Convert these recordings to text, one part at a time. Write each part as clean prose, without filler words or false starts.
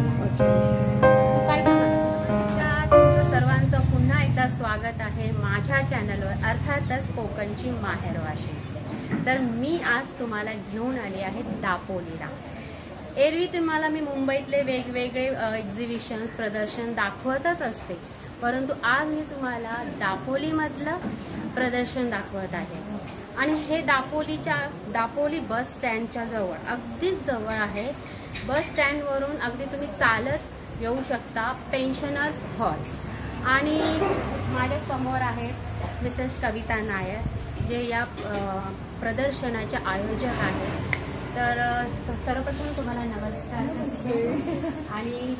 तुमचं सर्वांचं पुन्हा एकदा स्वागत आहे माझ्या चॅनलवर, अर्थातच कोकणची माहेरवाशी। तर मी आज तुम्हाला घेऊन आले आहे दापोलीला। एरवी तुम्हाला मी मुंबईतले वेगवेगळे एक्झिबिशन्स प्रदर्शन दाखवतच असते, परंतु आज मी तुम्हाला दापोलीमधलं प्रदर्शन दाखवत आहे। आणि हे दापोली बस स्टँडच्या जवळ, अगदीच जवळ आहे। बस स्टँडवरून अगदी तुम्ही चालत येऊ शकता पेन्शनर्स हॉल। आणि माझ्या समोर आहेत मिसेस कविता नायर, जे या प्रदर्शनाचे आयोजक आहेत। तर सर्वप्रथम तुम्हाला नमस्कार। आणि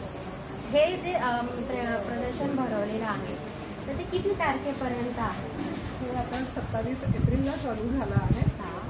हे जे प्रदर्शन भरवलेलं आहे तर ते किती तारखेपर्यंत आहे? हे आता 27 एप्रिलला चालू झालं आहे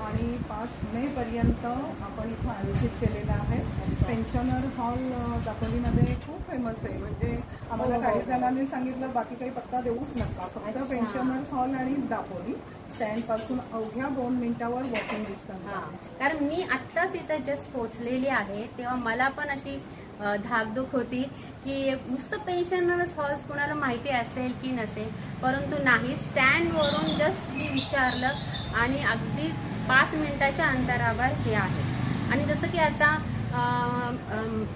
आणि 5 मे पर्यंत आपण इथं आयोजित केलेलं आहे। पेन्शनर हॉल दापोलीमध्ये खूप फेमस आहे, म्हणजे आम्हाला काही जणांनी सांगितलं बाकी काही पत्ता देऊच नका, फक्त पेन्शनर हॉल आणि दापोली स्टँड पासून अवघ्या 2 मिनिटावर वॉकिंग डिस्टन्स आहे। कारण मी आत्ताच इथं जस्ट पोहोचलेली आहे, तेव्हा मला पण अशी धाकधूक होती की नुसतं पेन्शनर्स हॉल्स कोणाला माहिती असेल की नसेल, परंतु नाही, स्टँडवरून जस्ट मी विचारलं आणि अगदी 5 मिनिटाच्या अंतरावर हे आहे। आणि जसं की आता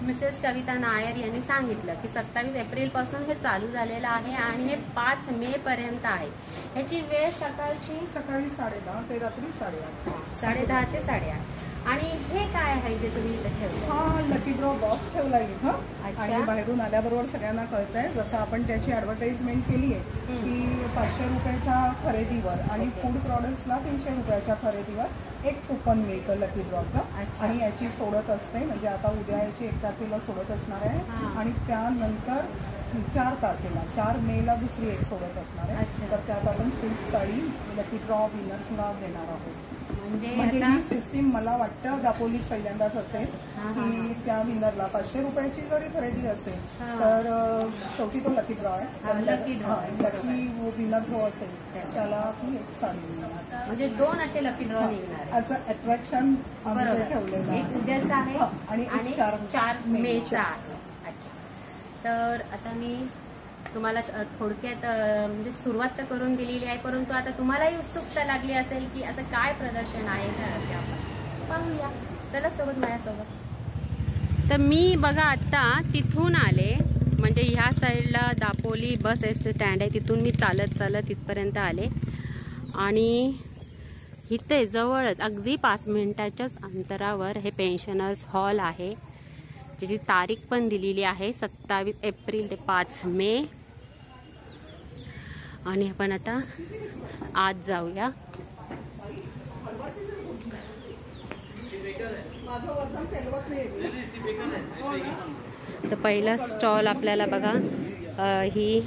मिसेस कविता नायर यांनी सांगितलं की 27 एप्रिलपासून हे चालू झालेलं आहे आणि हे 5 मे पर्यंत आहे। ह्याची वेळ सकाळी 10:30 ते रात्री 8:30, 10:30 ते 8:30। आणि हे काय आहे जे तुम्ही इथं ठेवलं? हा लकी ड्रॉ बॉक्स ठेवला इथं, आणि बाहेरून आल्याबरोबर सगळ्यांना कळतंय, जसं आपण त्याची ऍडव्हर्टाइजमेंट केली आहे की 500 रुपयाच्या खरेदीवर आणि फूड प्रॉडक्ट्सला 300 रुपयाच्या खरेदीवर एक कुपन मिळतं लकी ड्रॉचं। आणि याची सोडत असते, म्हणजे आता उद्या याची 1 तारखेला सोडत असणार आहे आणि त्यानंतर 4 तारखेला 4 मेला दुसरी एक सोडत असणार आहे। तर त्यात आपण सिल्क साडी लकी ड्रॉ विनर्सला देणार आहोत। म्हणजे ही सिस्टीम मला वाटतं दापोलीत पहिल्यांदाच असेल की त्या विनरला 500 रुपयाची जरी खरेदी असेल तर शेवटी तो लकी ड्रॉ आहे। लकी विनर जो असेल त्याला ही एक साडी मिळणार, म्हणजे 2 असे लकी ड्रॉ निघणार ॲज अ अट्रॅक्शन ठेवलेलं आहे। उद्याचा आहे आणि 4 मेचा आहे। अच्छा, तर आता मी तुम्हाला थोडक्यात म्हणजे सुरुवात तर करून दिलेली आहे, परंतु आता तुम्हालाही उत्सुकता लागली असेल की असं काय प्रदर्शन आहे का, ते आपण पाहूया। चला सोबत माझ्यासोबत। तर मी बघा आता तिथून आले, म्हणजे ह्या साईडला दापोली बस स्टँड आहे, तिथून मी चालत तिथपर्यंत आले। आणि इथे जवळच अगदी 5 मिनिटाच्याच अंतरावर हे पेन्शनर्स हॉल आहे, ज्याची तारीख पण दिलेली आहे 27 एप्रिल ते 5 मे। आणि आपण आता आज जाऊया। तर पहिला स्टॉल आपल्याला बघा, हे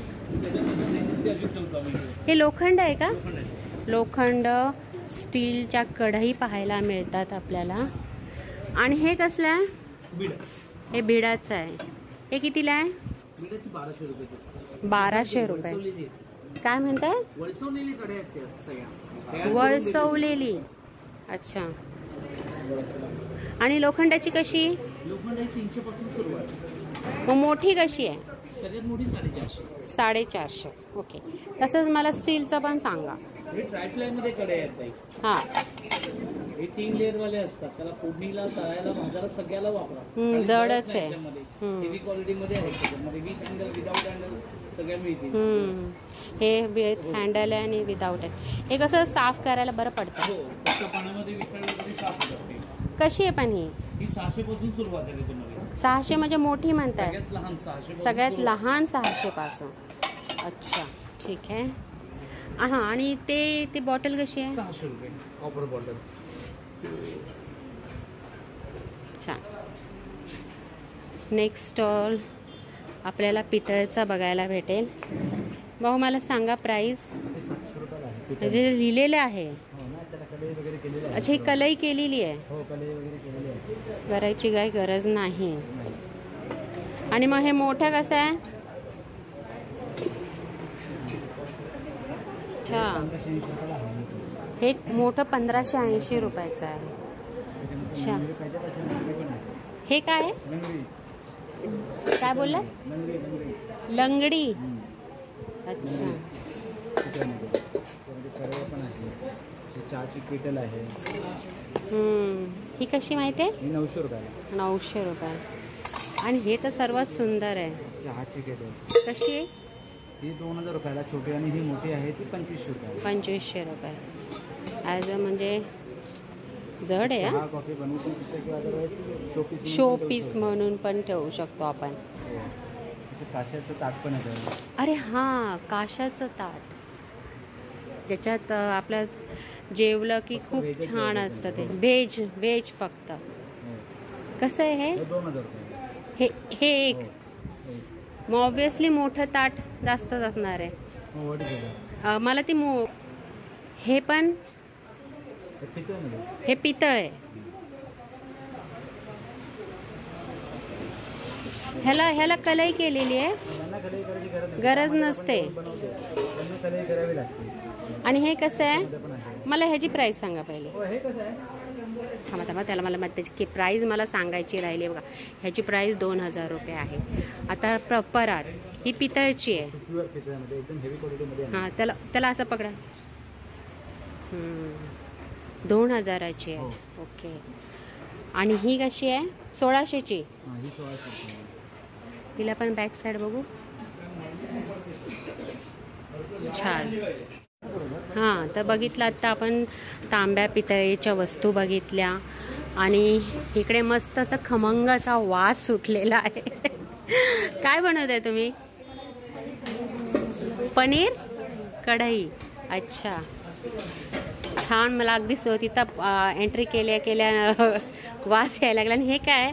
लोखंड आहे का? लोखंड, स्टीलच्या कढई पाहायला मिळतात आपल्याला। आणि हे कसलं आहे? हे बिडाचं आहे। हे कितीला आहे? 1200 रुपये। काय म्हणताय? वळसवलेली। अच्छा, आणि लोखंडाची कशी? 300 पासून सुरुवात। मग मोठी कशी आहे? सगळ्यात मोठी 450। ओके, तसंच मला स्टीलचं पण सांगा। हे ट्रायप्लाय मध्ये कडे आहेत। हा, हे 3 लेअर वाले असतात, त्याला फोडणीला, तळायला, भाजायला सगळ्याला वापरा। जडच आहे, हेवी क्वालिटी मध्ये आहे, त्याच्यामध्ये विथ हँडल विदाउट हँडल सगळ्या मिळतील। हे विथ हँडल आहे आणि विदाउट आहे। हे कसं साफ करायला बरं पडतं? हो, फक्त पाण्यामध्ये विसळलं तरी साफ होतं। कशी आहे पण ही? 600 पासून सुरुवात आहे त्याच्यामध्ये। 600 म्हणजे मोठी म्हणताय? सगळ्यात लहान 600। सगळ्यात लहान 600 पासून। अच्छा, ठीक आहे। हा, आणि ते बॉटल कशी आहे? 600 रुपये कॉपर बॉटल। छान। नेक्स्ट स्टॉल आपल्याला पितळचा बघायला भेटेल। भाऊ मला सांगा प्राइस। जे लिहिलेले आहे? अच्छा, ही कलई केलेली आहे? करायची काही गरज नाही। आणि मग हे मोठं कसं आहे? अच्छा, हे मोठं 1580 रुपयाचं आहे। अच्छा, हे काय आहे? बोलला? लंगडी. अच्छा. चहाची केटल आहे. ही कशी माहिती आहे? 900 रुपयाला. 900 रुपये. आणि हे तर सर्वात सुंदर आहे. चहाची केटल कशी आहे? ही 2000 रुपयाला छोटी आणि ही मोठी आहे ती 2500 रुपये. 2500 रुपये. ॲज अ म्हणजे जड आहे. हा कॉफी बनवून किंवा शो पीस म्हणून पण ठेवू शकतो आपण. काशाचं ताट पण आहे. अरे हां, काशाचं ताट ज्याच्यात आपलं जेवलं की खूप छान असतं ते. व्हेज फक्त. कसं आहे हे? 2000 रुपये. हे एक मग ऑब्विसली मोठं ताट जास्तच असणार आहे. मला ती हे पण हे पितळ आहे. ह्याला कलई केलेली आहे. गरज नसते. आणि हे कसं आहे? मला ह्याची प्राइस सांगा पहिले. थांबा त्याला मला त्याची प्राइस मला सांगायची राहिली बघा. ह्याची प्राइस 2000 रुपये आहे. आता परात ही पितळची आहे. हां, त्याला असं पकडा. 2000ची आहे. ओके. आणि ही कशी आहे? 1600ची. हिला पण बॅक साईड बघू. छान. हां, तर बघितलं आता आपण तांब्या पितळेच्या वस्तू बघितल्या आणि इकडे मस्त असं खमंग असा वास सुटलेला आहे. काय बनवताय तुम्ही? पनीर कढई. अच्छा, छान. मला अगदी तिथं एंट्री केल्या वास यायला लागला. आणि हे काय?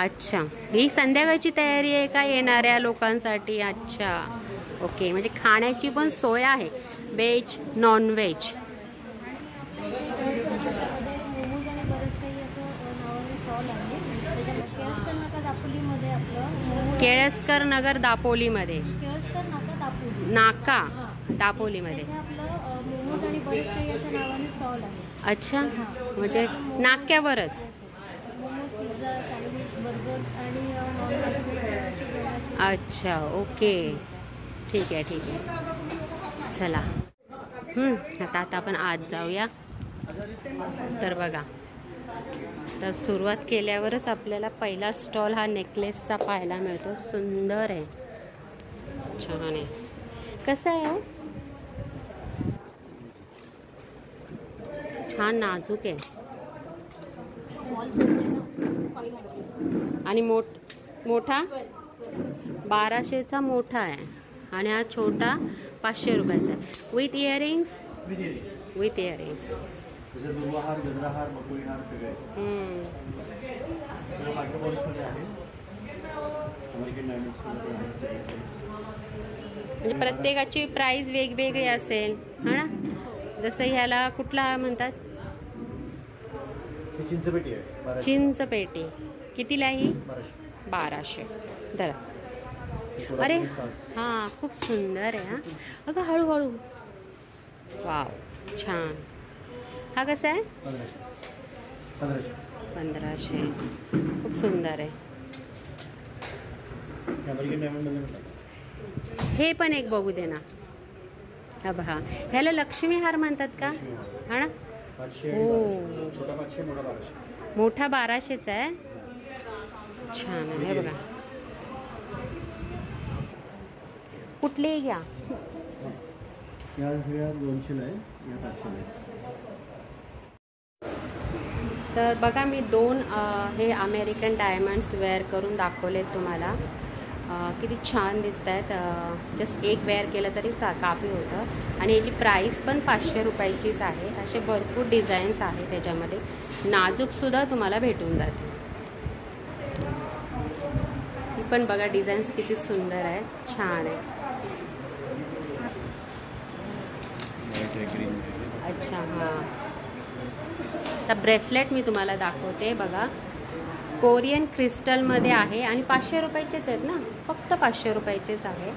अच्छा, ही संध्याकाळची तयारी आहे का येणाऱ्या लोकांसाठी? अच्छा, ओके. म्हणजे खाण्याची पण सोय आहे, व्हेज नॉन व्हेज. केळसकर नगर दापोलीमध्ये. नाका दापोलीमध्ये. अच्छा, म्हणजे नाक्यावरच. अच्छा, ओके. ठीक आहे. चला, आता आपण आज जाऊया. तर बघा, तर सुरुवात केल्यावरच आपल्याला पहिला स्टॉल हा नेकलेसचा पाहायला मिळतो. सुंदर आहे, छान आहे. कसं आहे? छान नाजूक आहे. आणि मोठा 1200चा मोठा आहे आणि हा छोटा 500 रुपयाचा आहे. With earrings. With earrings. म्हणजे प्रत्येकाची प्राइस वेगवेगळी असेल, हा ना? जसं ह्याला कुठला म्हणतात? चिंचपेटी. कितीला ही? 1200. धरा. अरे हां, खूप सुंदर आहे. हां, अगं हळूहळू. वाव, छान. हा कसा आहे? 1500. खूप सुंदर आहे. हे पण एक बघू दे ना. हा बघा, ह्याला लक्ष्मी हार म्हणतात का? हा ना? हो, मोठा 1200चा आहे. छान आहे बघा. कुठलेही घ्या. 200 आहे. तर बघा, मी 2 हे अमेरिकन डायमंड्स वेअर करून दाखवले तुम्हाला. किती छान दिसत आहेत. जस्ट एक वेअर केलं तरी काफी होतं. आणि याची प्राईस पण 500 रुपयाचीच आहे. असे भरपूर डिझाईन्स आहेत त्याच्यामध्ये. नाजूकसुद्धा तुम्हाला भेटून जाते. ही पण बघा, डिझाईन्स किती सुंदर आहे, छान आहे. अच्छा, हां. तर ब्रेसलेट मी तुम्हाला दाखवते. बघा, कोरियन क्रिस्टलमध्ये आहे आणि 500 रुपयाचेच आहेत ना, फक्त 500 रुपयाचेच आहे.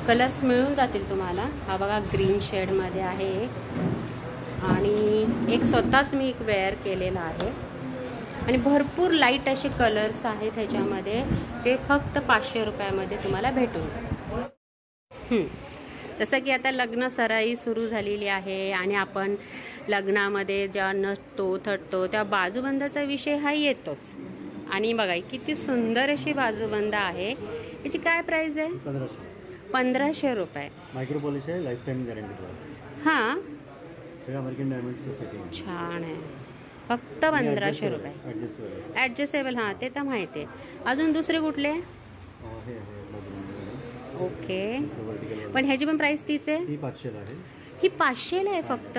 कलर्स मिळून जातील तुम्हाला. हा बघा, ग्रीन शेडमध्ये आहे आणि एक स्वतःच मी एक वेअर केलेला आहे आणि भरपूर लाईट असे कलर्स आहेत ह्याच्यामध्ये जे फक्त 500 रुपयामध्ये तुम्हाला भेटून जाईल. जसं की आता लग्न सराई सुरू झालेली आहे आणि आपण लग्नामध्ये जेव्हा नटतो थटतो त्या बाजूबंदाचा विषय हा येतोच. आणि बघा किती सुंदर अशी बाजूबंद आहे. याची काय प्राइस आहे? 1500 रुपये. मायक्रो पॉलिश आहे, लाईफ टाईम गॅरंटी. हां, अमेरिकन डायमंड्सचं सेटिंग छान आहे. फक्त 1500 रुपये. ॲडजस्टेबल. हां, ते तर माहिती आहे. अजून दुसरे कुठले? ओके, पण ह्याची पण प्राइस तीच आहे? ही 500 आहे. ही 500 आहे फक्त?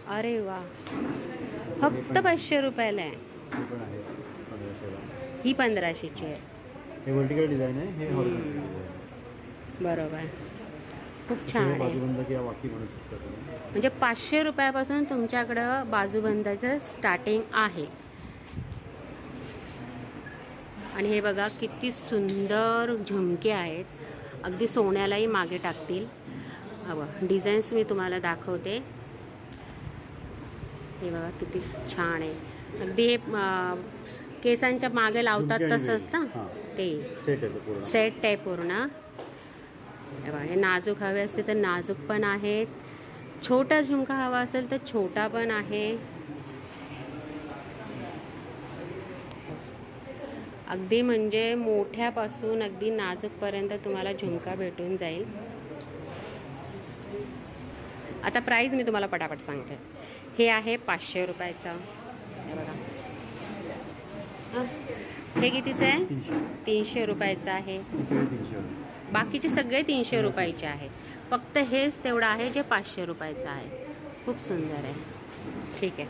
अरे वा, फक्त 500 रुपयाला आहे. ही 1500ची आहे. हे वर्टिकल डिझाईन आहे, हे हॉरिझॉन्टल डिझाईन. बरोबर, खूप छान आहे. बाजूबंद किंवा वाकी म्हणू शकता तुम्ही. म्हणजे 500 रुपयापासून तुमच्याकडं बाजूबंदाचं स्टार्टिंग आहे. आणि हे बघा किती सुंदर झुमके आहेत, अगदी सोन्यालाही मागे टाकतील. हवं डिझाईन्स मी तुम्हाला दाखवते. हे बघा किती छान आहे. अगदी हे केसांच्या मागे लावतात तसंच ना, ते सेट आहे पूर्ण. हे बघा, हे नाजूक हवे असते तर नाजूक पण आहेत. छोटा झुमका हवा असेल तर छोटा पण आहे. अगदी म्हणजे मोठ्यापासून अगदी नाजूकपर्यंत तुम्हाला झुमका भेटून जाईल. आता प्राइस मी तुम्हाला पटापट सांगते. हे आहे 500 रुपयाचं. हे बघा, हे कितीचं आहे? 300 रुपयाचं आहे. बाकीचे सगळे 300 रुपयाचे आहेत. फक्त हेच तेवढं आहे जे 500 रुपयाचं आहे. खूप सुंदर आहे. ठीक आहे,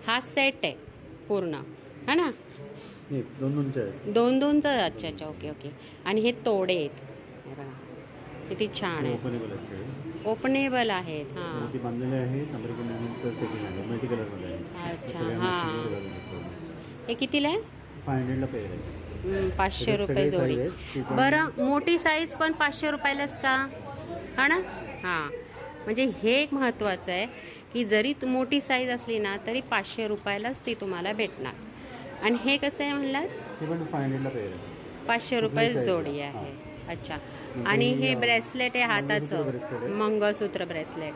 हा सेट आहे पूर्ण, है ना? दोन. अच्छा अच्छा, ओके ओके. आणि हे तोडे आहेत. हे बघा किती छान आहे. ओपनेबल आहेत. हां, अच्छा. हां, हे कितीला आहे? 500ला पेअर आहे. 500 रुपये जोडी. बरं, मोठी साईज पण 500 रुपयालाच का? हा ना? हां, म्हणजे हे एक महत्त्वाचं आहे की जरी मोठी साईज असली ना तरी 500 रुपयालाच ती तुम्हाला भेटणार. आणि हे कसं आहे म्हणलात? हे पण 500ला पेअर आहे. 500 रुपये जोडी आहे. अच्छा. आणि हे ब्रेसलेट आहे हाताचं, मंगळसूत्र ब्रेसलेट.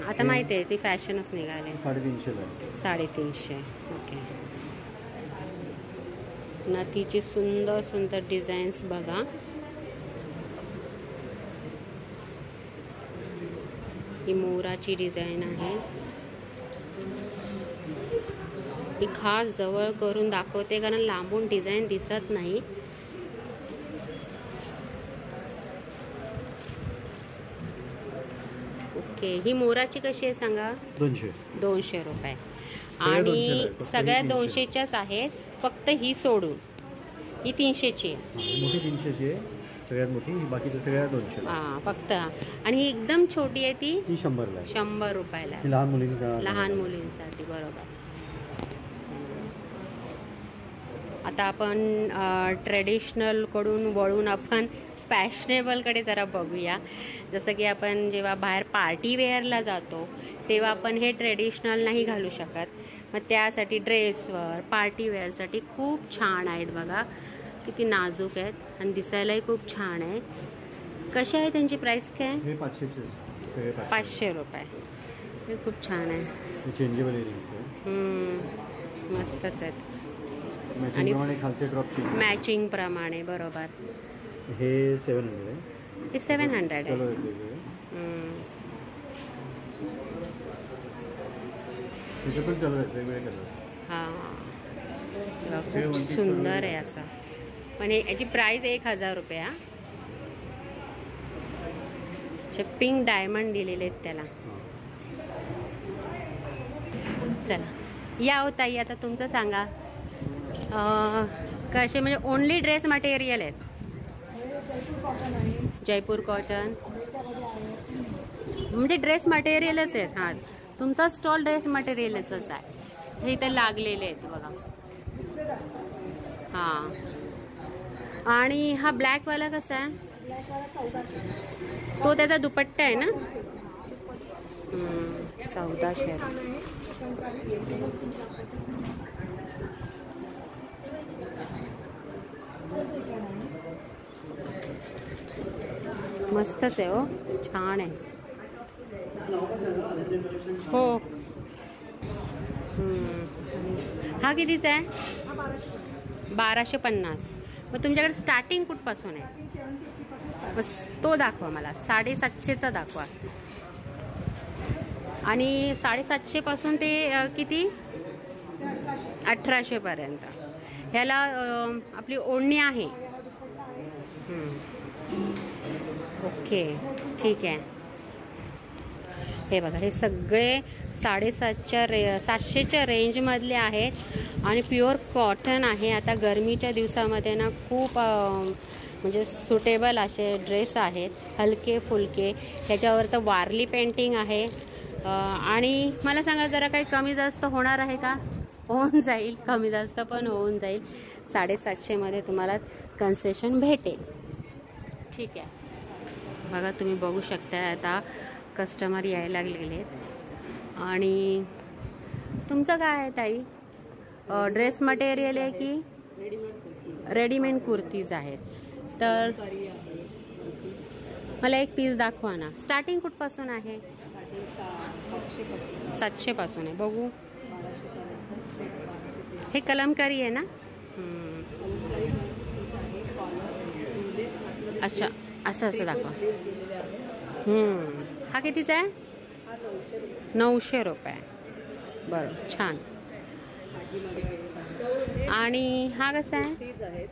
आता माहिती आहे, ती फॅशनच निघाली. 350. ओके. नथीची सुंदर सुंदर डिझाईन्स बघा. ही मोराची डिझाईन आहे. ही खास जवळ करून दाखवते कारण लांबून डिझाईन दिसत नाही. ओके, ही मोराची कशी आहे सांगा? 200 रुपये. आणि सगळ्या 200च्याच आहेत, फक्त ही सोडून. ही 300ची आहे. मोठी 300ची आहे सगळ्यात मोठी. बाकीच्या सगळ्या 200. हां, फक्त. आणि ही एकदम छोटी आहे ती 100ला. 100 रुपयाला. लहान मुलींसाठी. बरोबर. आता आपण ट्रेडिशनलकडून वळून आपण फॅशनेबलकडे जरा बघूया. जसं की आपण जेव्हा बाहेर पार्टी वेअरला जातो तेव्हा आपण हे ट्रेडिशनल नाही घालू शकत. मग त्यासाठी ड्रेसवर पार्टी वेअरसाठी खूप छान आहेत बघा. किती नाजूक आहेत आणि दिसायलाही खूप छान आहे. कशी आहे त्यांची प्राइस काय? 500 रुपये. हे खूप छान आहे. चेंजेबल मस्तच आहेत. आणि खालचे ड्रॉप मॅचिंग प्रमाणे. बरोबर. हे 700 आहे. हे 700 आहे. हां, खूप सुंदर आहे असं. पण याची प्राइस 1000 रुपये. पिंक डायमंड दिलेले आहेत त्याला. चला या हो ताई, आता तुमचं सांगा. कसे म्हणजे ओनली ड्रेस मटेरियल आहेत? जयपूर कॉटन म्हणजे ड्रेस मटेरियलच आहेत. हां, तुमचा स्टॉल ड्रेस मटेरियलच आहे. हे इथे लागलेले आहेत बघा. हां, आणि हा ब्लॅकवाला कसा आहे? तो त्याचा दुपट्टा आहे ना? 1400. मस्तच आहे हो, छान आहे. हो. हा कितीचा आहे? 1250. मग तुमच्याकडे स्टार्टिंग कुठपासून आहे? बस तो दाखवा मला. 750चा दाखवा. आणि 750 पासून ते किती? 1800 पर्यंत. ह्याला आपली ओढणी आहे. ओके, ठीक आहे. हे बघा, हे सगळे 750च्या रेंजमधले आहेत आणि प्युअर कॉटन आहे. आता गरमीच्या दिवसामध्ये ना खूप म्हणजे सुटेबल असे ड्रेस आहेत, हलके फुलके. ह्याच्यावर तर वारली पेंटिंग आहे. आणि मला सांगा, जरा काही कमी जास्त होणार आहे का? होऊन जाईल, कमी जास्त पण होऊन जाईल. 750मध्ये तुम्हाला कन्सेशन भेटेल. ठीक आहे. बघा, तुम्ही बघू शकता आता कस्टमर यायला लागलेले. आणि तुमचं काय आहे ताई? ड्रेस मटेरियल आहे की रेडीमेड कुर्तीज आहेत? तर मला एक पीस दाखवा ना. स्टार्टिंग कुठपासून आहे? 700 पासून आहे. बघू, हे कलमकारी आहे ना? अच्छा, असं असं दाखवा. हा कितीचा आहे? 900 रुपये. बरं, छान. आणि हा कसा आहे?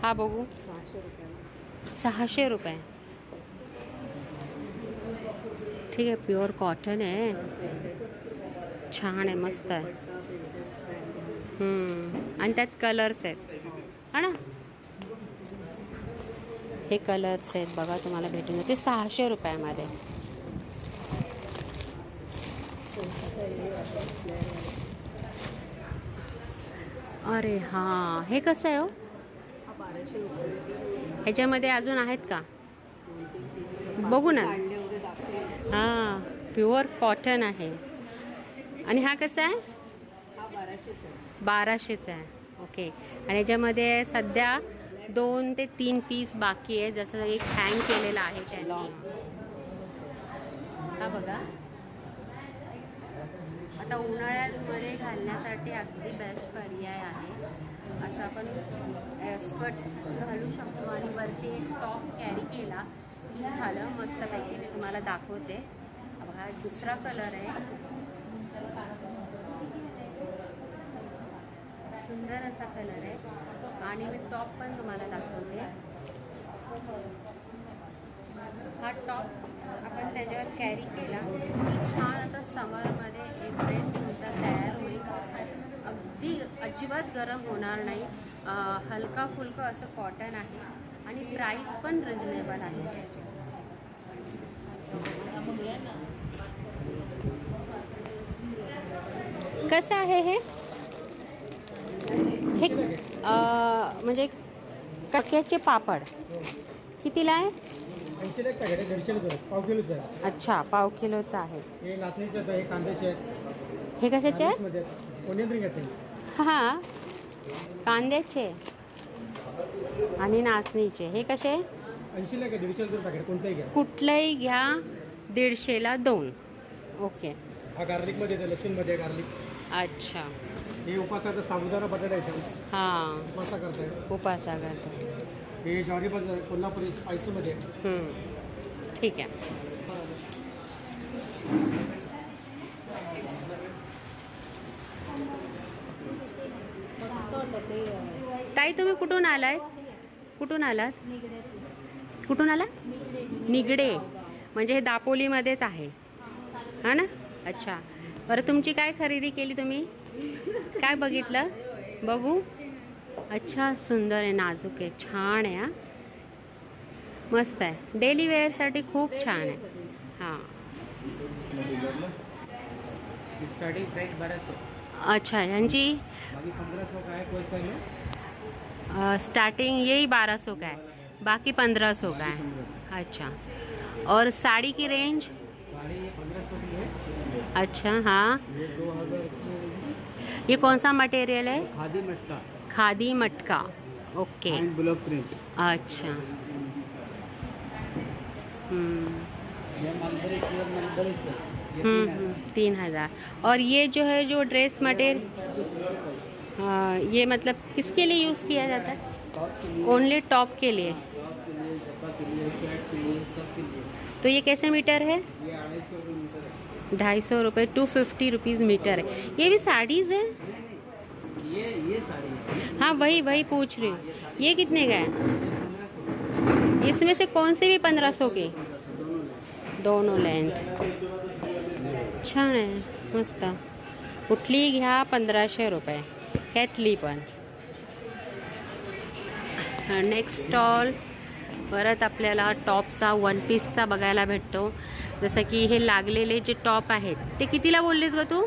हा बघू. 600 रुपये. ठीक आहे, प्युअर कॉटन आहे, छान आहे, मस्त आहे. आणि त्यात कलर्स आहेत, हा ना? हे कलर्स आहेत बघा, तुम्हाला भेटून जाते 600 रुपयामध्ये. अरे हां, हे कसं आहे हो? ह्याच्यामध्ये अजून आहेत का? बघू ना. हां, प्युअर कॉटन आहे. आणि हा कसा आहे? 1200चा आहे. ओके. आणि ह्याच्यामध्ये सध्या 2 ते 3 पीस बाकी आहे. जसं एक हँग केलेला आहे त्यांनी. हा बघा, आता उन्हाळ्यामध्ये घालण्यासाठी अगदी बेस्ट पर्याय आहे. असं आपण स्कर्ट घालू शकतो आणि वरती एक टॉप कॅरी केला की झालं मस्तपैकी. मी तुम्हाला दाखवते. बघा, एक दुसरा कलर आहे, सुंदर असा कलर आहे. आणि मी टॉप पण तुम्हाला दाखवते. हा टॉप आपण त्याच्यावर कॅरी केला की छान असा समरमध्ये एक ड्रेस तुमचा तयार होईल. अगदी अजिबात गरम होणार नाही. हलका फुलका असं कॉटन आहे आणि प्राइस पण रिजनेबल आहे त्याची. कसं आहे हे? हे म्हणजे कटक्याचे पापड कितीला आहे? 80ला एक पॅकेट आहे, 150 पाव किलोचं आहे. अच्छा, पाव किलोचं आहे. हे नाचणीचे आहेत, हे कांद्याचे आहेत. हे कशाचे आहेत? ओनियन रिंग आहेत. हां, कांद्याचे आणि नाचणीचे. हे कसे? 80ला एक 150 पॅकेट, कोणताही घ्या. कुठलंही घ्या, 150ला 2. ओके. हा गार्लिकमध्ये येते, लसूणमध्ये गार्लिक. अच्छा. हे उपासाचा साबुदाणा बटाटा आहे. हां, उपासा करताय. उपासा करतो. हे ज्वारी कोल्हापुरी स्पायसीमध्ये. ठीक आहे. ताई, तुम्ही कुठून आलाय? कुठून आलात? कुठून आला? निगडे. म्हणजे हे दापोलीमध्येच आहे, हा ना? अच्छा. बरं, तुमची काय खरेदी केली तुम्ही? काय बघितलं? बघू. अच्छा, सुंदर आहे, नाजूक आहे, छान आहे. हा, मस्त आहे. डेली वेअरसाठी खूप छान आहे. हां. Starting price 1200. अच्छा, यांची 1500 का है कोई सा लो. स्टार्टिंग यही 1200 का है, बाकी 1500 का है. अच्छा. और साड़ी की रेंज? साड़ी 1500 अच्छा, हाँ, ये 2000 रुपये। ये कौन सा मटेरियल है? खादी मटका खादी मटका, ओके, एंड ब्लॉक प्रिंट। अच्छा। ये मलबरी प्योर मलबरी से 3000। और ये जो है जो ड्रेस मटेरियल, हाँ, ये मतलब किसके लिए यूज़ किया जाता है? टॉप के लिए, ओनली टॉप के लिए। टॉप के लिए, जब्बा के लिए, शर्ट के लिए, सब के लिए। तो ये कैसे मीटर है? ये 250 रुपये मीटर है। 250 रुपये, 250 रुपीज़ मीटर है। ये भी साड़ीज़ है? ये साड़ी है। हाँ, वही पूछ रही हूँ। ये कितने का है? 1500। इसमें से कौन से भी 1500 के? दोनों लेंथ। छान आहे, मस्त. कुठली घ्या 1500 रुपये, ह्यातली पण. नेक्स्ट स्टॉल परत आपल्याला टॉपचा, वन पीसचा बघायला भेटतो. जसं की हे लागलेले जे टॉप आहेत ते कितीला बोललेस ग तू?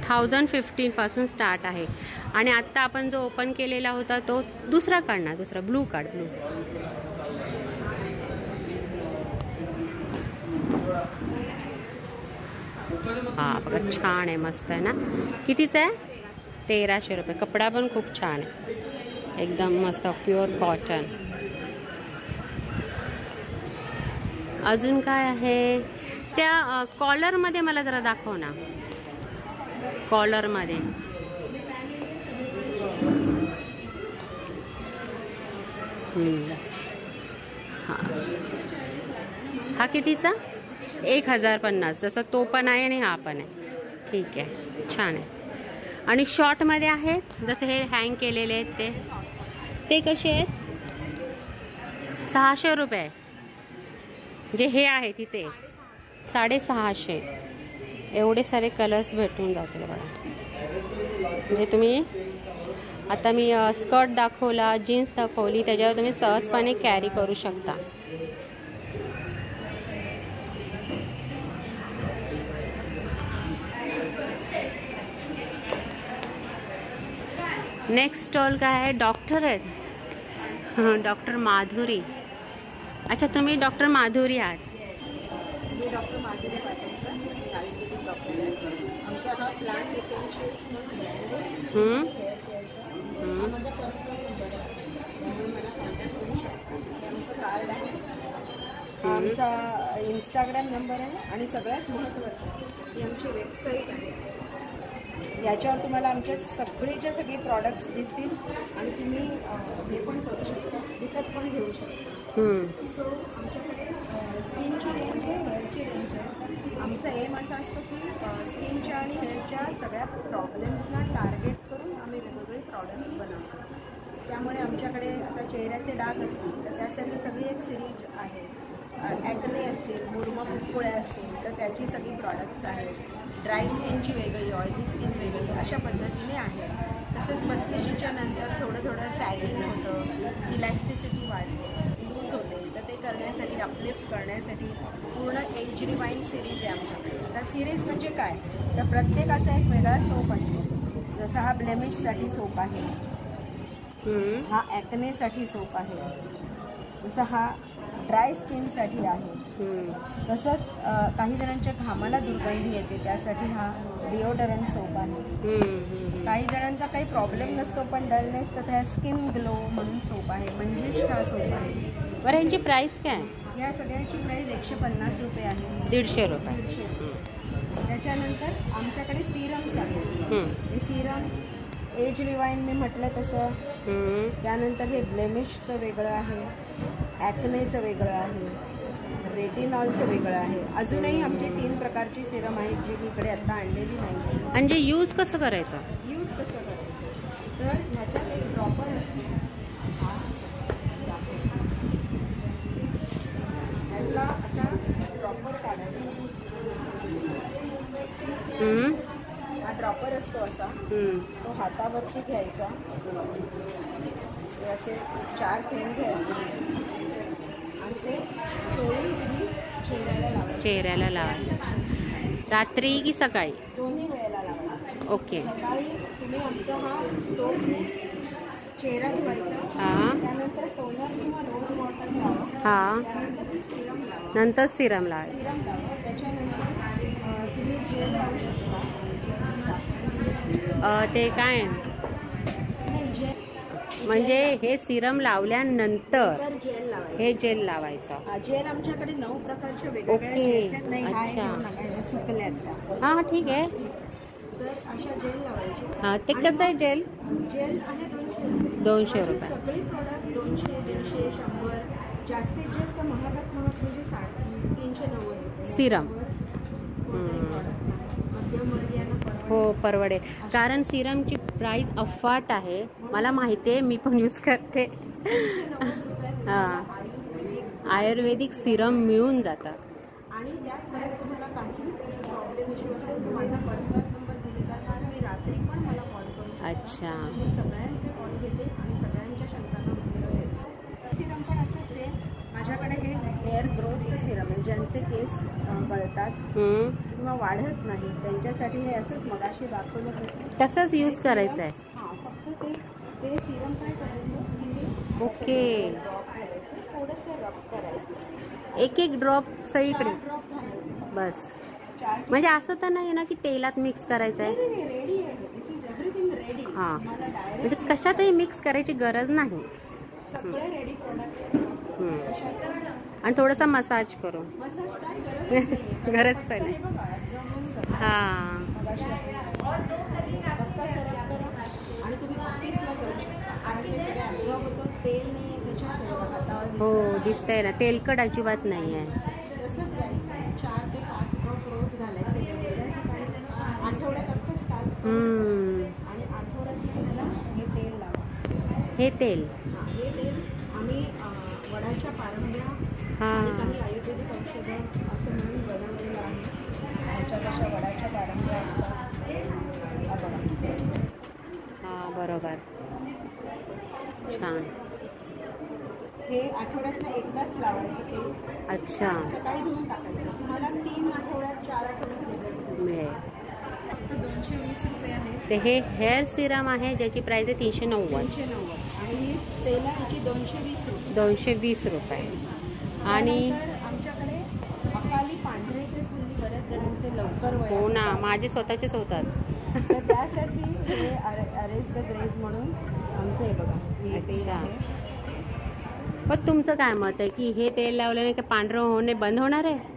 1015 पासून स्टार्ट आहे. आणि आत्ता आपण जो ओपन केलेला होता तो दुसरा काढणार, दुसरा ब्लू कार्ड, ब्लू. हा बघा, छान आहे, मस्त आहे ना. कितीचा आहे? 1300 रुपये. कपडा पण खूप छान आहे, एकदम मस्त, प्युअर कॉटन. अजून काय आहे? त्या कॉलरमध्ये मला जरा दाखव ना, कॉलरमध्ये. हा कितीचा? 1050. जसं तो पण आहे आणि हा पण आहे. ठीक आहे, छान आहे. आणि शॉर्टमध्ये आहेत जसे हे हँग केलेले आहेत ते कसे आहेत? 600 रुपये. जे हे आहे तिथे 650. एवढे सारे कलर्स भेटून जातील बघा. म्हणजे तुम्ही आता मी स्कर्ट दाखवला, जीन्स दाखवली, त्याच्यावर तुम्ही सहजपणे कॅरी करू शकता. नेक्स्ट स्टॉल काय आहे? डॉक्टर आहेत. हां, डॉक्टर माधुरी. अच्छा, तुम्ही डॉक्टर माधुरी आहात. मी डॉक्टर माधुरी पाटील, आयुर्वेदिक डॉक्टर आहे. आमचा हा प्लांट एसेन्शियल्स म्हणून ब्रँड आहे. हा माझा पर्सनल नंबर आहे, म्हणून मला कॉन्टॅक्ट करू शकता. आमचं कार्ड आहे, आमचा इंस्टाग्राम नंबर आहे आणि सगळ्यात महत्त्वाचं ही आमची वेबसाईट आहे. याच्यावर तुम्हाला आमचे सगळेच्या सगळे प्रॉडक्ट्स दिसतील आणि तुम्ही हे पण करू शकता, विकत पण घेऊ शकता. सो आमच्याकडे स्किनची रेंज आहे, हेअरची रेंज आहे. आमचा एम असा असतो की स्किनच्या आणि हेअरच्या सगळ्या प्रॉब्लेम्सना टार्गेट करून आम्ही वेगवेगळे प्रॉडक्ट्स बनवतो. त्यामुळे आमच्याकडे आता चेहऱ्याचे डाग असतील तर त्यासाठी सगळी एक सिरीज आहे. ॲक्ने असतील, मुरमं पुटकुळ्या असतील तर त्याची सगळी प्रॉडक्ट्स आहेत. ड्राय स्किनची वेगळी, ऑइली स्किन वेगळी, अशा पद्धतीने आहे. तसंच 35च्या नंतर थोडं सॅगिंग होतं, इलॅस्टिसिटी वाढते, लूज होते, तर ते करण्यासाठी, अपलिफ्ट करण्यासाठी पूर्ण एज रिवाइंड सिरीज आहे आमच्याकडे. तर सिरीज म्हणजे काय? तर प्रत्येकाचा एक वेगळा सोप असतो. जसा हा ब्लेमिशसाठी सोप आहे, हा ॲक्नेसाठी सोप आहे, जसं हा ड्राय स्किनसाठी आहे. तसंच काही जणांच्या घामाला दुर्गंधी येते त्यासाठी हा डिओडरंट सोप आहे. काही जणांचा काही प्रॉब्लेम नसतो पण डलनेस, तर त्या स्किन ग्लो म्हणून सोप आहे, म्हणजे हा सोप आहे. बरं, यांची प्राईस काय? या सगळ्यांची प्राईस 150 रुपये आहे. 150 रुपये. 150. त्याच्यानंतर आमच्याकडे सिरम्स आहेत. हे सिरम एज रिवाइंड मी म्हटलं तसं. त्यानंतर हे ब्लेमिशचं वेगळं आहे, ॲक्नेचं वेगळं आहे, रेटिनॉलचं वेगळं आहे. अजूनही आमचे 3 प्रकारची सिरम आहेत जी मी इकडे आता आणलेली नाही. म्हणजे यूज कसं करायचं? यूज कसं करायचं? तर ह्याच्यात एक ड्रॉपर असतो, ह्यातला असा ड्रॉपर काढायचा. हा ड्रॉपर असतो असा, तो हातावरती घ्यायचा, असे 4 थेंब घ्यायचे आणि ते चोळून तुम्ही चेहऱ्याला लावायचं. रात्री की सकाळी? दोन्ही वेळेला लावायचं. ओके. सकाळी तुम्ही आमचा हा सोप चेहरा धुवायचा, हा त्यानंतर टोनर किंवा रोज वॉटर लावा, हा त्यानंतर ती सिरम लावा, नंतर सिरम लावायचं. सिरम लावा. त्याच्यानंतर तुम्ही जेल लावू शकता. ते काय जेल म्हणजे हे सिरम लावल्यानंतर तर जेल लावायचं. हे जेल लावायचं. जेल आमच्याकडे 9 प्रकारचे वेगवेगळे ओके. जेल्स आहेत. नाही हा एक अच्छा. घेऊ नका, हे सुकले आहेत त्या. हा ठीक आहे. तर अशा जेल लावायची. हा ते कसं आहे जेल? जेल आहे 200 रुपये. 200 माझे रुपये. सगळे प्रोडक्ट 200, 150, 100. जास्तीत जास्त महागात महाग म्हणजे 390 रुपये. सिरम. कोणताही product नाही. मध्यमवर्गीयांना परवडेल. हो परवडेल, कारण सिरमची प्राइस अफाट आहे. मला माहिती आहे, मी पण यूज करते. 390 रुपयात हा. आयुर्वेदिक सिरम मिळून जातात. आणि त्यात परत तुम्हाला काही प्रॉब्लेम इश्यू असेल तर माझा पर्सनल नंबर दिलेला असेल. मी रात्री पण मला कॉल करू शकता. अच्छा. मी सगळ्यांचे कॉल घेते आणि सगळ्यांच्या शंकांना उत्तरं देते. सिरम पण असंच आहे. माझ्याकडे हे हेअर ग्रोथचं सिरम आहे. ज्यांचे केस गळतात किंवा वाढत नाही त्यांच्यासाठी हे असंच मगाशी दाखवलं तसं तसंच यूज करायचं आहे. हां, फक्त ते सिरम काय करायचं की ते ओके. ड्रॉप करायचं, थोडंसं रब करायचं, एक एक ड्रॉप सगळीकडे 4 ड्रॉप घालायचं. बस. 4 म्हणजे असं तर नाही ना की तेलात मिक्स करायचं आहे. रेडी आहे. दिस इज एव्हरीथिंग रेडी. हा. मला डायरेक्ट म्हणजे कशातही मिक्स करायची गरज नाही. सगळे रेडी प्रोडक्ट. आणि थोडासा मसाज करू. मसाज काय गरज नाहीये. गरज फक्त पण हे बघा, absorb होऊन जातं. हा. मगाशी आपण फक्त सरक करा आणि तुम्ही ऑफिसला जाऊ शकता. कारण हे सगळं absorb होतं. तेल नाही आहे त्याच्यात. हातावर हो दिसतं. दिसतंय ना, तेलकट अजिबात नाही आहे. तसंच जायचं. 4 ते 5 ड्रॉप रोज घालायचे वेगवेगळ्या ठिकाणी. आठवड्यात अख्खं स्काल्प आणि आठवड्यात एकदा हे तेल लावा. हे तेल. हे तेल आम्ही वडाच्या पारंब्या हा. आणि काही आयुर्वेदिक औषधं असं म्हणून बनवलेलं आहे. ह्याच्यात अशा वडाच्या पारंब्या असतात. हा बघा. हा बरोबर. छान. हे आठवड्यातनं एकदाच लावायचं तेल. अच्छा. सकाळी धुवून टाकायचं. तुम्हाला 3 आठवड्यात 4 आठवड्यात रिझल्ट मिळेल. फक्त 220 रुपये आहे. ते हे हेअर सिरम आहे ज्याची प्राइस आहे 390. 390 आणि ही तेलाची 220 रुपये. 220 रुपये. आणि त्यानंतर आमच्याकडे अकाली पांढरे केस हल्ली बऱ्याच जणांचे लवकर हो ना, वयात माझे स्वतःचेच होतात. तर त्यासाठी हे अरेस्ट द ग्रेज म्हणून आमचं हे बघा हे तेल अच्छा. आहे. पण तुमचं काय मत आहे की हे तेल लावल्याने की पांढरं होणे बंद होणार आहे?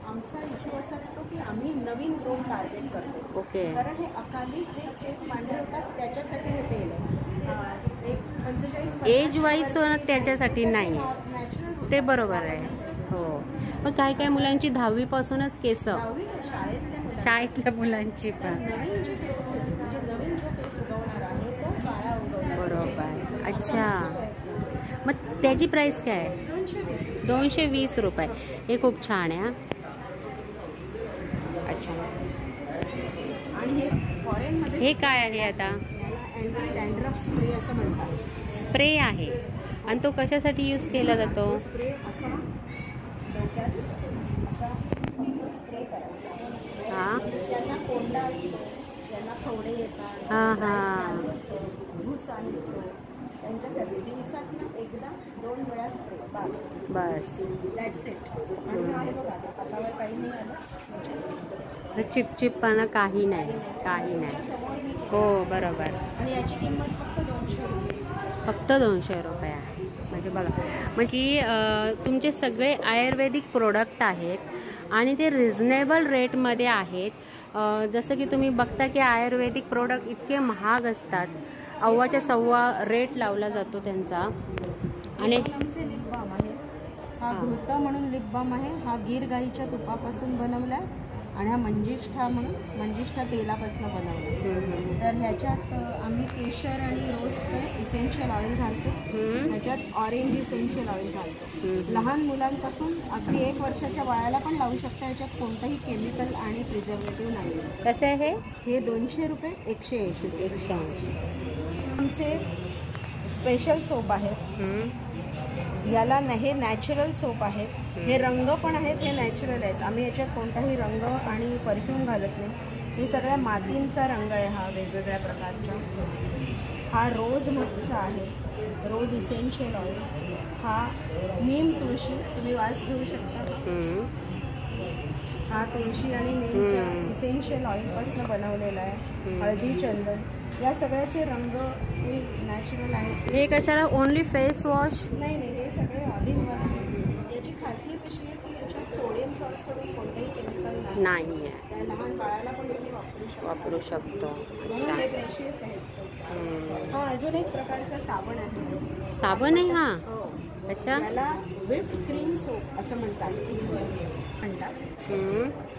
आमचा इश्यू असा असतो की आम्ही नवीन ग्रोथ टार्गेट करतो. ओके. कारण हे अकाली जे केस पांढरे होतात त्याच्यासाठी हे तेल आहे. एक 45 एज वाईज त्याच्यासाठी नाही आहे. नॅचरल ते बरोबर आहे. हो. पण काही काही मुलांची 10वी पासूनच केस, शाळेतल्या मुलांची पण. नवीन जी ग्रोथ होते म्हणजे नवीन जो केस उगवणार आहे तो काळा उगवणार. बरोबर. अच्छा. मग त्याची प्राइस काय आहे? 220. 220 रुपये. हे खूप छान आहे. हा. अच्छा. आणि हे फॉरेनमध्ये हे काय आहे आता? याला अँटी डॅन्ड्रफ स्प्रे असं म्हणतात. स्प्रे आहे. आणि तो कशासाठी यूज केला जातो? तो स्प्रे असा डोक्यात असा स्प्रे करायचा. हा. ज्यांना कोंडा असतो, ज्यांना खवडे येतात, हा हा. भुसा निघतो, त्यांच्यासाठी दिवसातून एकदा 2 वेळा स्प्रे. बस. That's it. आणि आहे बघा हातावर काही नाही आलं. चिपचिपपणा काही नाही, काही नाही. हो बरोबर. आणि याची किंमत फक्त 200 रुपये. फक्त 200 रुपये आहे. म्हणजे बघा, म्हणजे की तुमचे सगळे आयुर्वेदिक प्रोडक्ट आहेत आणि ते रिझनेबल रेटमध्ये आहेत. जसं की तुम्ही बघता की आयुर्वेदिक प्रोडक्ट इतके महाग असतात, अव्वाच्या सव्वा रेट लावला जातो त्यांचा. आणि आमचे लिप बाम आहे. हा घृता म्हणून लिप बाम आहे. हा गीर गाईच्या तुपापासून बनवला आणि हा मंजिष्ठा म्हणून मंजिष्ठा तेलापासून बनवला. तर ह्याच्यात आम्ही केशर आणि रोजचं इसेन्शियल ऑइल घालतो. ह्याच्यात ऑरेंज इसेन्शियल ऑइल घालतो. लहान मुलांपासून अगदी 1 वर्षाच्या वयाला पण लावू शकता. ह्याच्यात कोणतंही केमिकल आणि प्रिझर्वेटिव्ह नाही. कसं आहे हे 200 रुपये, 180 रुपये. 180. आमचे स्पेशल सोप आहेत. याला हे नॅचरल सोप आहेत. हे रंग पण आहेत, हे नॅचरल आहेत. आम्ही याच्यात कोणताही रंग आणि परफ्यूम घालत नाही. हे सगळ्या मातींचा रंग आहे हा, वेगवेगळ्या प्रकारच्या. हा रोज मधचा आहे, रोज इसेन्शियल ऑइल. हा नीम तुळशी, तुम्ही वास घेऊ शकता. हा तुळशी आणि नीमचा इसेन्शियल ऑइलपासून बनवलेला आहे. हळदी चंदन या सगळ्याचे रंग हे नॅचरल आहेत. हे कशाला ओनली फेस वॉश? नाही नाही, हे सगळे ऑल इन वन आहे. याची खासियत अशी आहे की याच्यात सोडियम सॉल्ट सोडून कोणतेही केमिकल नाही आहे. त्या लहान बाळाला पण तुम्ही वापरू शकता. अच्छा. हे ब्रशेस आहेत. हा अजून एक प्रकारचा साबण आहे. साबण आहे हा? हो. अच्छा. त्याला व्हिप्ड क्रीम सोप असं म्हणतात.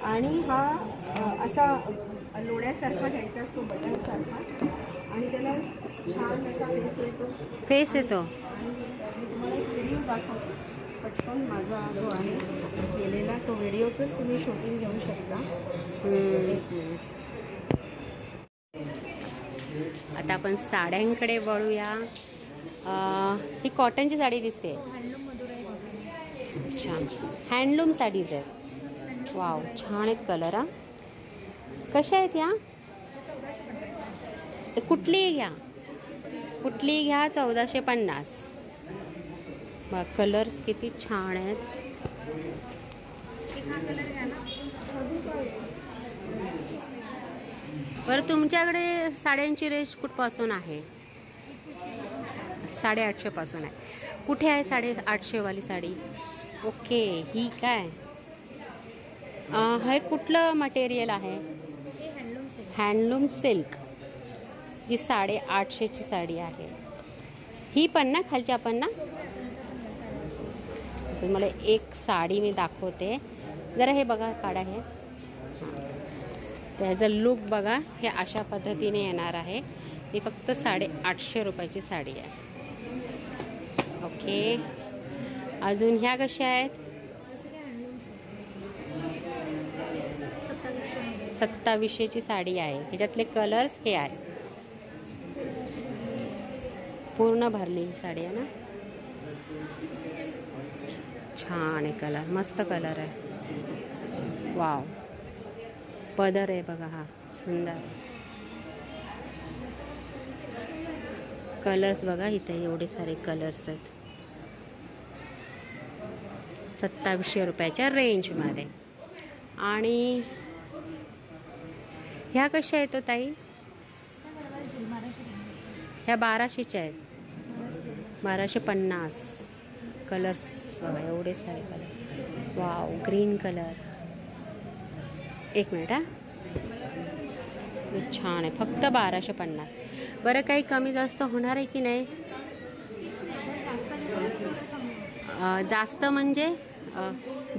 आणि हा असा लोण्यासारखा घ्यायचा असतो, बटरसारखा, आणि त्याला छान असा फेस येतो. आणि मी तुम्हाला एक व्हिडिओ दाखवतो पटकन. माझा जो आहे केलेला तो व्हिडिओचंच तुम्ही शूटिंग घेऊ शकता. आता आपण साड्यांकडे वळूया. ही कॉटनची साडी दिसते. अच्छा, हँडलूम साडीज आहेत. वाव, छान आहेत कलर. हा कशा आहेत या? कुठलीही घ्या, कुठलीही घ्या, 1450. बघ कलर्स किती छान आहेत. बरं, तुमच्याकडे साड्यांची रेंज कुठपासून आहे? 850 पासून आहे. कुठे आहे 850 वाली साडी? ओके, ही काय हे कुठलं मटेरियल आहे? Handloom silk. जी 850ची साडी आहे ही पण ना, खालच्या पण ना. तुम्हाला एक साडी मी दाखवते जरा. हे बघा, काढा. हे त्याचा लुक बघा. हे अशा पद्धतीने येणार आहे. ही फक्त 850 रुपयाची साडी आहे. ओके, अजून ह्या कशा आहेत? 2700ची साडी आहे. ह्याच्यातले कलर्स हे आहे. पूर्ण भरलेली साडी आहे ना. छान आहे कलर, मस्त कलर आहे. वाव, पदर आहे बघा. हा सुंदर कलर्स बघा. इथे एवढे सारे कलर्स आहेत 2700 रुपयाच्या रेंजमध्ये. आणि ह्या कशा आहेत ताई? ह्या 1200च्या आहेत. 1250. कलर्स बघा, एवढे सारे कलर. Wow, green colour. एक मिनिट. हा छान आहे. फक्त 1250. बरं, काही कमी जास्त होणार आहे की नाही? जास्त म्हणजे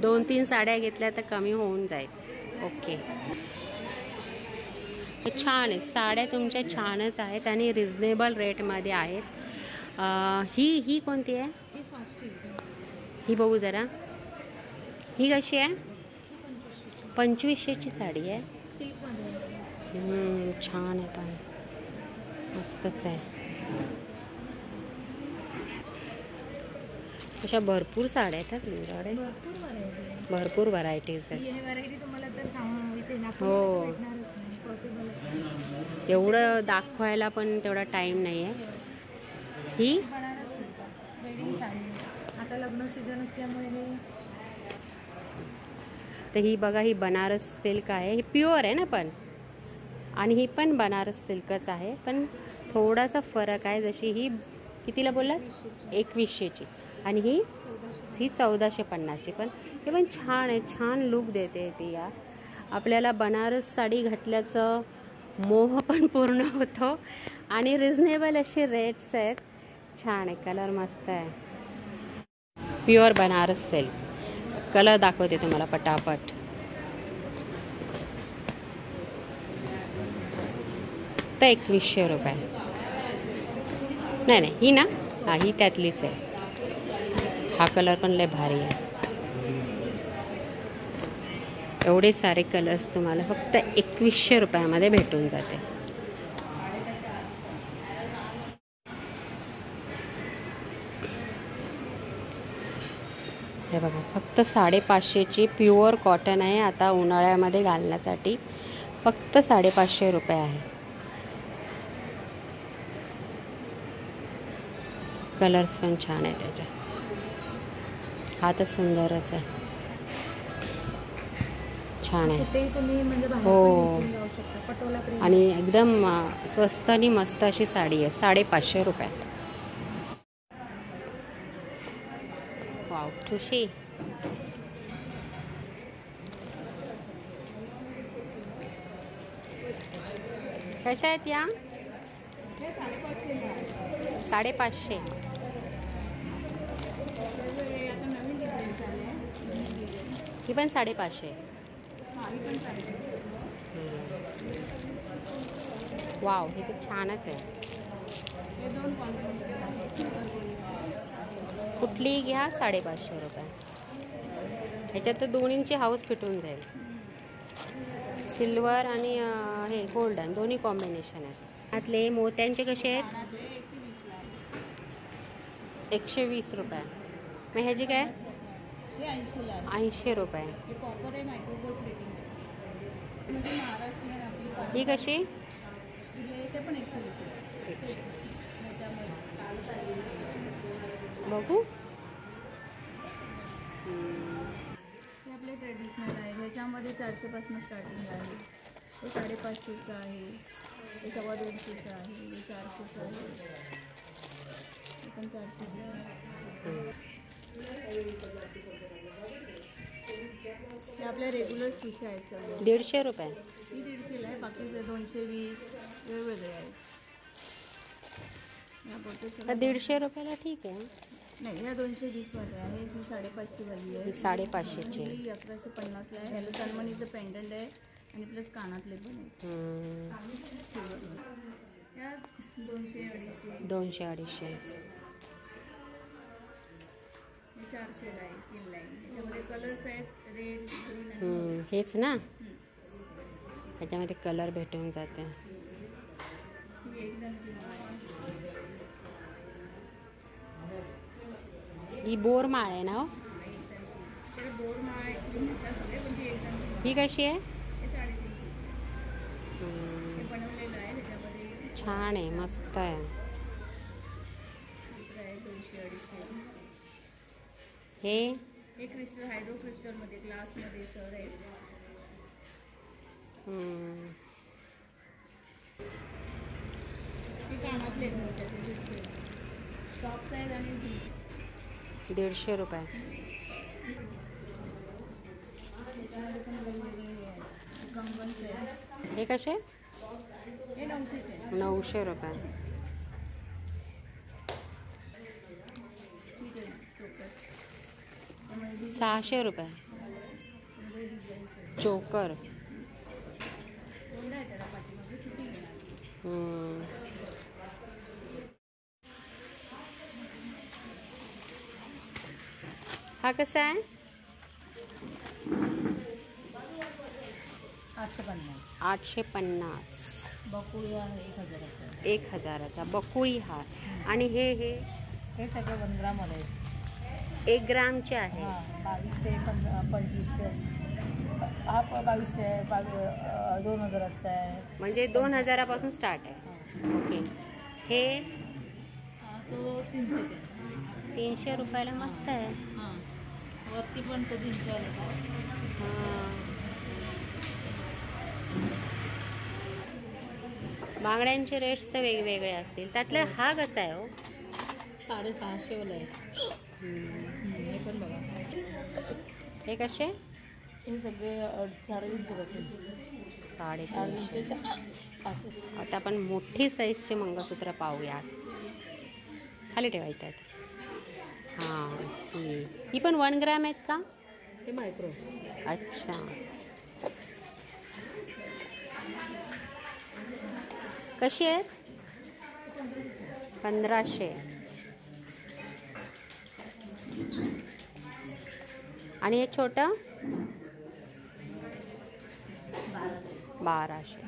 2-3 साड्या घेतल्या तर कमी होऊन जाईल. ओके, छान आहे. साड्या तुमच्या छानच आहेत आणि रिजनेबल रेटमध्ये आहेत. ही कोणती आहे? ही बघू जरा. ही कशी आहे? 2500ची साडी आहे. छान आहे, पण मस्तच आहे. अशा भरपूर साड्या आहेत तुमच्याकडे. भरपूर व्हरायटीज आहेत. हो, एवढं दाखवायला पण तेवढा टाइम नाही आहे. ही आता लग्न सीझन असल्यामुळे तर ही बघा, ही बनारस सिल्क आहे. ही प्युअर आहे ना पण. आणि ही पण बनारस सिल्कच आहे, पण थोडासा फरक आहे. जशी ही कितीला बोललात? 2100ची. आणि ही 1450ची. पण हे पण छान आहे. छान लुक देते ती. या आपल्याला बनारस साडी घातल्याचं मोह पण पूर्ण होतो. आणि रिजनेबल असे रेट्स आहेत. छान आहे. कलर मस्त आहे. Pure Banaras silk. कलर दाखवते तुम्हाला पटापट. तर 2100 रुपये. नाही, ही ना. हा, ही त्यातलीच आहे. हा कलर पण लय भारी आहे. एवढे सारे कलर्स तुम्हाला फक्त 2100 रुपयामध्ये भेटून जाते. हे बघा, फक्त 550ची प्युअर कॉटन आहे. आता उन्हाळ्यामध्ये घालण्यासाठी फक्त 550 रुपये आहे. कलर्स पण छान आहे त्याच्या. हा तर सुंदरच आहे, छान आहे. कुठेही तुम्ही म्हणजे बाहेर हो. पण नेसून जाऊ शकता. पटोला प्रिंट आणि एकदम स्वस्त आणि मस्त अशी साडी आहे. 550 रुपयात. वाव, ठुशी. कशा आहेत या? 550. ही पण 550. वाव, हे तर छानच आहे. कुठलीही घ्या 550 रुपये. ह्याच्यात तर दोन्हींची हाऊस फिटून जाईल. सिल्वर आणि हे गोल्डन दोन्ही कॉम्बिनेशन आहे. त्यातले मोत्यांचे कसे आहेत? 120 रुपये. मग ह्याची काय? 80 रुपये. ही कशी? 120. बघू. हे आपले ट्रेडिशनल आहे. ह्याच्यामध्ये 400 पासून स्टार्टिंग आहे. हे 550चं आहे, हे 125चं आहे, हे 400चं आहे, हे पण 400चं आहे. हे आपल्या रेग्युलर फिश आहेत सगळे. 150 रुपये. ही 150ला आहे, बाकीचे 220 वेगवेगळे आहेत. या बोटे 150 रुपयाला ठीक आहे. नाही, ह्या 220 वाले आहे. ही 550 वाली आहे. ही 550ची. ही 1150ला आहे. ह्याला सन्मणीचं पेंडंट आहे आणि प्लस कानातले पण आहेत. ह्या 200-250. 200-250. हे 400ला आहे. 3 लाईन. ह्याच्यामध्ये कलर्स आहेत, रेड, ग्रीन आणि हेच ना, ह्याच्यामध्ये कलर भेटून जाते. ही एकदम ही बोर माळ आहे ना हो? बोर माळ आहे. पण ती एकदम ही कशी आहे? हे 350. हे बनवलेलं आहे. त्याच्यामध्ये छान आहे, मस्त आहे. आहे 200-250. हे क्रिस्टल, हायड्रो क्रिस्टलमध्ये, ग्लासमध्ये सर आहे. हे कानातले टॉप्स आहेत आणि 150 रुपये. कंगन्स आहेत. हे कसे? हे 900चे आहे. 900 रुपये. ठीक आहे. चोकर 600 रुपये. चोकर. कोंडा आहे त्याला पाठीमागे, किती घेणार? हा कसा आहे? 850. बकुळी आहे 1000चा. 1000चा बकुळी हार. आणि हे हे सगळे 1 ग्राम वाले आहेत. 1 ग्रामचे आहे. 22 ते 25 हा 2200 आहे. 2000चा आहे. म्हणजे 2000 पासून स्टार्ट आहे. ओके. हे तो 300चा आहे. 300 रुपयाला मस्त आहे. हां, वरती पण तो 300 वालाच आहे. बांगड्यांचे रेट्स तर वेगवेगळे असतील. त्यातला हा कसा आहे हो? 650 वाला आहे. हे पण बघा. हे कसे? हे सगळे 350 पासून 350. असं. आता आपण मोठी साईजचे मंगळसूत्र पाहूया. खाली ठेवायचं. हां, ही पण 1 ग्रॅम आहेत का? हे मायक्रो. अच्छा. कशी आहेत? 1500. आणि हे छोटं 1200.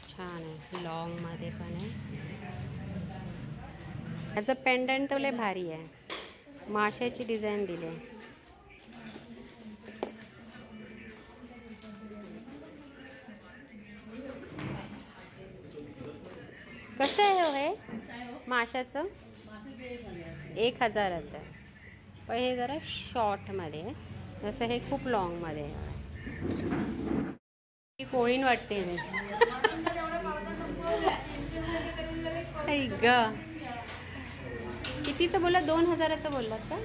छान आहे, लॉंग मध्ये पण आहे. ह्याचं पेंडंट तर लय भारी आहे. माशाची डिझाईन दिली आहे. कसं आहे हो हे? माशाचं 1000चं आहे. पण हे जरा शॉर्टमध्ये आहे, जसं हे खूप लॉंगमध्ये आहे. ही कोळीण वाटते मी. ग कितीचं बोलला? 2000चं बोललात का?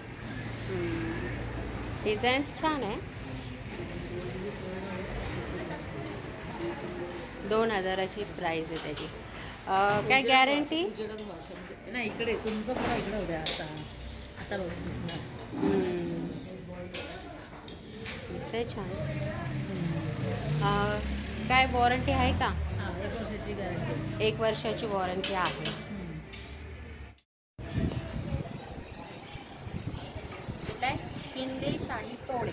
डिझाईन्स छान आहे. 2000ची प्राइस आहे त्याची. काय गॅरंटी? नाही, इकडे तुमचं पण इकडे होत्या. आता दिसणार. दिसतंय छान. काय वॉरंटी आहे का? 1 वर्षाची गॅरंटी. 1 वर्षाची वॉरंटी आहे. काय शिंदे शाही तोडे.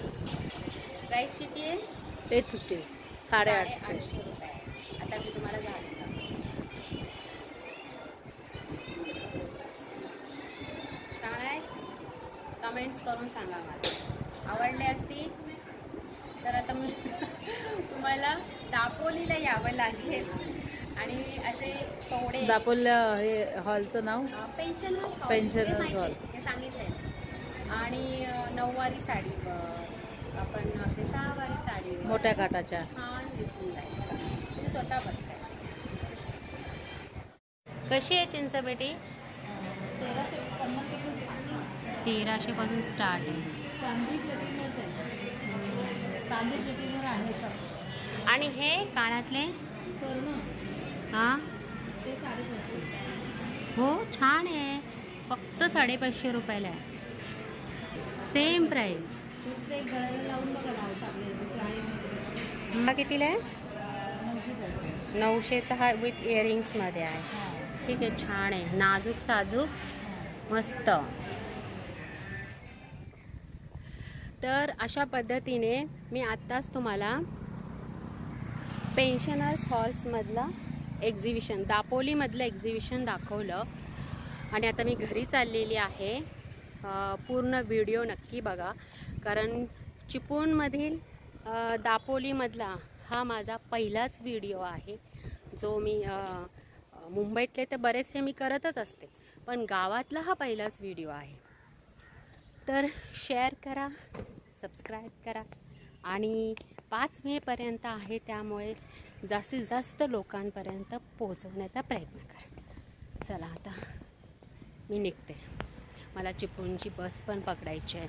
प्राइस किती आहे? 850. 850 रुपये. आता मी तुम्हाला घालून छान आहे. कमेंट्स करून सांगा मला. आवडले असतील तर आता मी तुम्हाला दापोलीला यावं लागेल आणि असे तोडे. दापोलीला हे हॉलचं नाव पेन्शन हॉल हे सांगितलंय. आणि नऊवारी साडी, आपण आपली 6वारी साडी मोठ्या काठाच्या छान दिसून जाईल. तुम्ही स्वतः बघताय. कशी आहे चिंचपेटी? 1300 पासून स्टार्ट आहे. आणि हे कानातले हां हो छान आहे. फक्त 550 रुपयाला आहे. Same price. हा कितीला आहे? 900चा हा विथ इयरिंग्समध्ये आहे. ठीक आहे, छान आहे. नाजूक साजूक मस्त. तर अशा पद्धतीने मी आत्ताच तुम्हाला पेन्शनर्स हॉल्समधलं एक्झिबिशन, दापोलीमधलं एक्झिबिशन दाखवलं. आणि आता मी घरी चाललेली आहे. पूर्ण व्हिडिओ नक्की बघा, कारण चिपळूणमधील दापोलीमधला हा माझा पहिलाच व्हिडिओ आहे, जो मी मुंबईतले तर बरेचसे मी करतच असते, पण गावातला हा पहिलाच व्हिडिओ आहे. तर शेअर करा, सबस्क्राईब करा आणि 5 मेपर्यंत आहे, त्यामुळे जास्तीत जास्त लोकांपर्यंत पोहोचवण्याचा प्रयत्न करा. चला आता मी निघते. मला चिपळूणची बस पण पकडायची आहे.